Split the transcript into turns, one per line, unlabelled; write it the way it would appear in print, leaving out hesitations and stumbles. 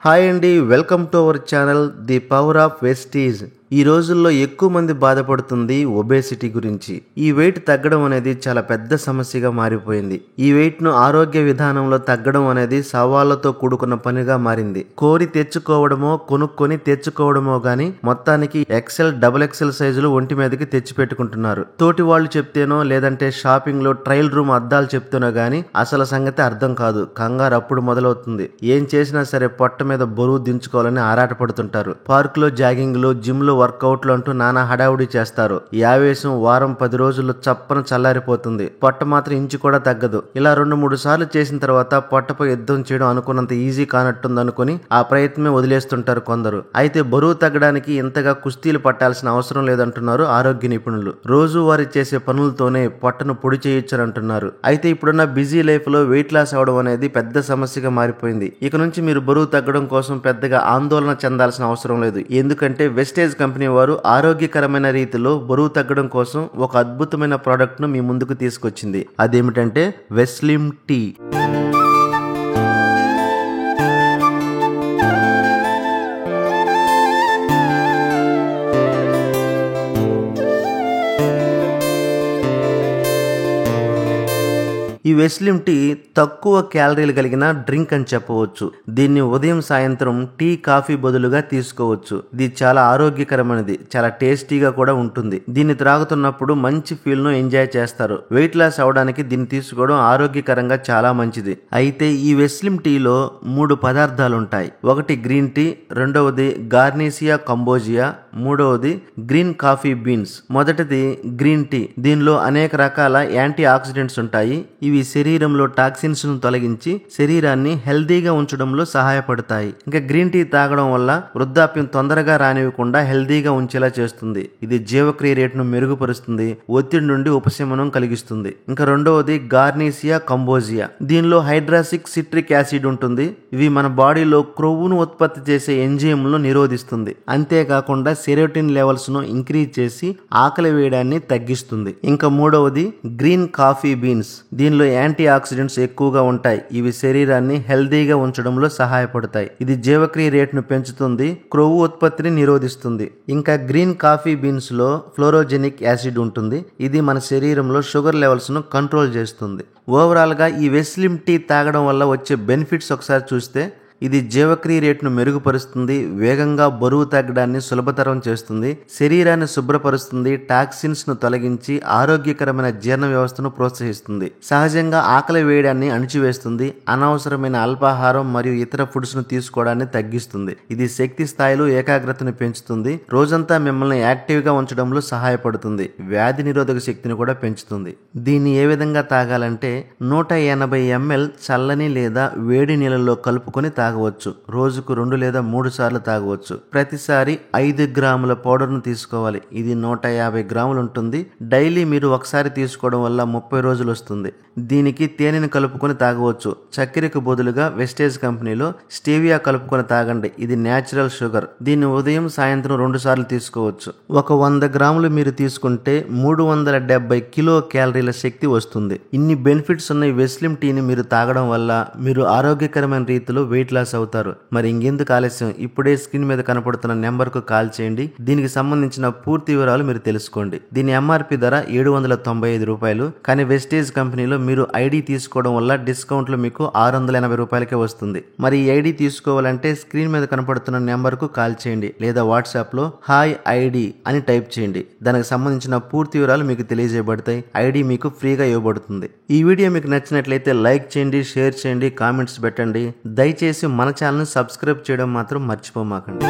Hi అండి, welcome to our channel the power of Vestige. ఈ రోజుల్లో ఎక్కువ మంది బాధపడుతుంది ఒబేసిటీ గురించి. ఈ వెయిట్ తగ్గడం అనేది చాలా పెద్ద సమస్యగా మారిపోయింది. ఈ వెయిట్ ను ఆరోగ్య విధానంలో తగ్గడం అనేది సవాళ్లతో కూడుకున్న పనిగా మారింది. కోరి తెచ్చుకోవడమో కొనుక్కొని తెచ్చుకోవడమో గాని మొత్తానికి ఎక్సెల్ డబుల్ ఎక్సెల్ సైజులు ఒంటి మీదకి తెచ్చిపెట్టుకుంటున్నారు. తోటి వాళ్ళు చెప్తేనో లేదంటే షాపింగ్ లో ట్రయల్ రూమ్ అద్దాలు చెప్తేనో గాని అసలు సంగతి అర్థం కాదు. కంగారు అప్పుడు మొదలవుతుంది. ఏం చేసినా సరే పొట్ట మీద బరువు దించుకోవాలని ఆరాటపడుతుంటారు. పార్క్ లో జాగింగ్ లో జిమ్ లో వర్కౌట్లు అంటూ నానా హడావుడి చేస్తారు. ఈ ఆవేశం వారం 10 రోజుల్లో చప్పన చల్లారిపోతుంది. పొట్ట మాత్రం ఇంచు కూడా తగ్గదు. ఇలా 2-3 సార్లు చేసిన తర్వాత పొట్టపై యుద్ధం చేయడం అనుకున్నంత ఈజీ కానట్టుంది అనుకుని ఆ ప్రయత్నమే వదిలేస్తుంటారు కొందరు. అయితే బరువు తగ్గడానికి ఇంతగా కుస్తీలు పట్టాల్సిన అవసరం లేదంటున్నారు ఆరోగ్య నిపుణులు. రోజు వారి చేసే పనులతోనే పొట్టను పొడి చేయొచ్చని అంటున్నారు. అయితే ఇప్పుడున్న బిజీ లైఫ్ లో వెయిట్ లాస్ అవడం అనేది పెద్ద సమస్యగా మారిపోయింది. ఇక నుంచి మీరు బరువు తగ్గడం కోసం పెద్దగా ఆందోళన చెందాల్సిన అవసరం లేదు. ఎందుకంటే వెస్టేజ్ కంపెనీ వారు ఆరోగ్యకరమైన రీతిలో బరువు తగ్గడం కోసం ఒక అద్భుతమైన ప్రోడక్ట్ ను మీ ముందుకు తీసుకొచ్చింది. అదేమిటంటే వెస్లిమ్ టీ. ఈ వెస్లిమ్ టీ తక్కువ క్యాలరీలు కలిగిన డ్రింక్ అని చెప్పవచ్చు. దీన్ని ఉదయం సాయంత్రం టీ కాఫీ బదులుగా తీసుకోవచ్చు. ఇది చాలా ఆరోగ్యకరమైనది, చాలా టేస్టీగా కూడా ఉంటుంది. దీన్ని త్రాగుతున్నప్పుడు మంచి ఫీల్ ను ఎంజాయ్ చేస్తారు. వెయిట్ లాస్ అవడానికి దీన్ని తీసుకోవడం ఆరోగ్యకరంగా చాలా మంచిది. అయితే ఈ వెస్లిమ్ టీలో 3 పదార్థాలు ఉంటాయి. ఒకటి గ్రీన్ టీ, రెండవది గార్నేసియా కంబోజియా, మూడవది గ్రీన్ కాఫీ బీన్స్. మొదటిది గ్రీన్ టీ. దీనిలో అనేక రకాల యాంటీ ఆక్సిడెంట్స్ ఉంటాయి. ఇవి శరీరంలో టాక్సిన్స్ ను తొలగించి శరీరాన్ని హెల్దీగా ఉంచడంలో సహాయపడతాయి. ఇంకా గ్రీన్ టీ తాగడం వల్ల వృద్ధాప్యం తొందరగా రానివ్వకుండా హెల్దీగా ఉంచేలా చేస్తుంది. ఇది జీవక్రియ రేటును మెరుగుపరుస్తుంది, ఒత్తిడి నుండి ఉపశమనం కలిగిస్తుంది. ఇంకా రెండవది గార్నేసియా కంబోజియా. దీనిలో హైడ్రాసిక్ సిట్రిక్ యాసిడ్ ఉంటుంది. ఇవి మన బాడీలో క్రొవ్వును ఉత్పత్తి చేసే ఎంజైమ్లను నిరోధిస్తుంది. అంతేకాకుండా సెరోటిన్ లెవెల్స్ ను ఇంక్రీజ్ చేసి ఆకలి వేయడాన్ని తగ్గిస్తుంది. ఇంకా మూడవది గ్రీన్ కాఫీ బీన్స్. దీనిలో యాంటీ ఆక్సిడెంట్స్ ఎక్కువగా ఉంటాయి. ఇవి శరీరాన్ని హెల్దీగా ఉంచడంలో సహాయపడతాయి. ఇది జీవక్రియ రేటును పెంచుతుంది, క్రొవ్వు ఉత్పత్తిని నిరోధిస్తుంది. ఇంకా గ్రీన్ కాఫీ బీన్స్ లో ఫ్లోరోజెనిక్ యాసిడ్ ఉంటుంది. ఇది మన శరీరంలో షుగర్ లెవెల్స్ ను కంట్రోల్ చేస్తుంది. ఓవరాల్ గా ఈ వెస్లిమ్ టీ తాగడం వల్ల వచ్చే బెనిఫిట్స్ ఒకసారి చూస్తే, ఇది జీవక్రియ రేటును మెరుగుపరుస్తుంది, వేగంగా బరువు తగ్గడాన్ని సులభతరం చేస్తుంది, శరీరాన్ని శుభ్రపరుస్తుంది, టాక్సిన్స్ ను తొలగించి ఆరోగ్యకరమైన జీర్ణ వ్యవస్థను ప్రోత్సహిస్తుంది, సహజంగా ఆకలి వేయడాన్ని అణిచివేస్తుంది, అనవసరమైన అల్పాహారం మరియు ఇతర ఫుడ్స్ ను తీసుకోవడాన్ని తగ్గిస్తుంది. ఇది శక్తి స్థాయిలో ఏకాగ్రతను పెంచుతుంది, రోజంతా మిమ్మల్ని యాక్టివ్ గా ఉంచడంలో సహాయపడుతుంది, వ్యాధి నిరోధక శక్తిని కూడా పెంచుతుంది. దీన్ని ఏ విధంగా తాగాలంటే 180 ml చల్లని లేదా వేడి నీళ్ళలో కలుపుకొని తాగవచ్చు. రోజుకు 2 లేదా 3 సార్లు తాగవచ్చు. ప్రతిసారి 5 గ్రాముల పౌడర్ ను తీసుకోవాలి. ఇది 150 గ్రాములు ఉంటుంది. డైలీ మీరు ఒకసారి తీసుకోవడం వల్ల 30 రోజులు వస్తుంది. దీనికి తేనెను కలుపుకొని తాగవచ్చు. చక్కెరకు బదులుగా వెస్టేజ్ కంపెనీలో స్టేవియా కలుపుకొని తాగండి. ఇది న్యాచురల్ షుగర్. దీన్ని ఉదయం సాయంత్రం 2 సార్లు తీసుకోవచ్చు. ఒక 100 గ్రాములు మీరు తీసుకుంటే 370 కిలో క్యాలరీల శక్తి వస్తుంది. ఇన్ని బెనిఫిట్స్ ఉన్న ఈ వెస్లిమ్ టీని మీరు తాగడం వల్ల మీరు ఆరోగ్యకరమైన రీతిలో వెయిట్ లాస్ అవుతారు. మరి ఇంకెందుకు ఆలస్యం, ఇప్పుడే స్క్రీన్ మీద కనపడుతున్న నెంబర్ కు కాల్ చేయండి. దీనికి సంబంధించిన పూర్తి వివరాలు మీరు తెలుసుకోండి. దీని ఎంఆర్పి ధర 795 రూపాయలు. కానీ వెస్టేజ్ కంపెనీలో మీరు ఐడి తీసుకోవడం వల్ల డిస్కౌంట్ లో మీకు 680 రూపాయలకే వస్తుంది. మరి ఈ ఐడి తీసుకోవాలంటే స్క్రీన్ మీద కనపడుతున్న నెంబర్ కు కాల్ చేయండి, లేదా వాట్సాప్ లో హాయ్ ఐడి అని టైప్ చేయండి. దానికి సంబంధించిన పూర్తి వివరాలు మీకు తెలియజేయబడతాయి. ఐడి మీకు ఫ్రీగా ఇవ్వబడుతుంది. ఈ వీడియో మీకు నచ్చినట్లయితే లైక్ చేయండి, షేర్ చేయండి, కామెంట్స్ పెట్టండి. దయచేసి మన ఛానల్ ని సబ్స్క్రైబ్ చేయడం మాత్రం మర్చిపోమాకండి.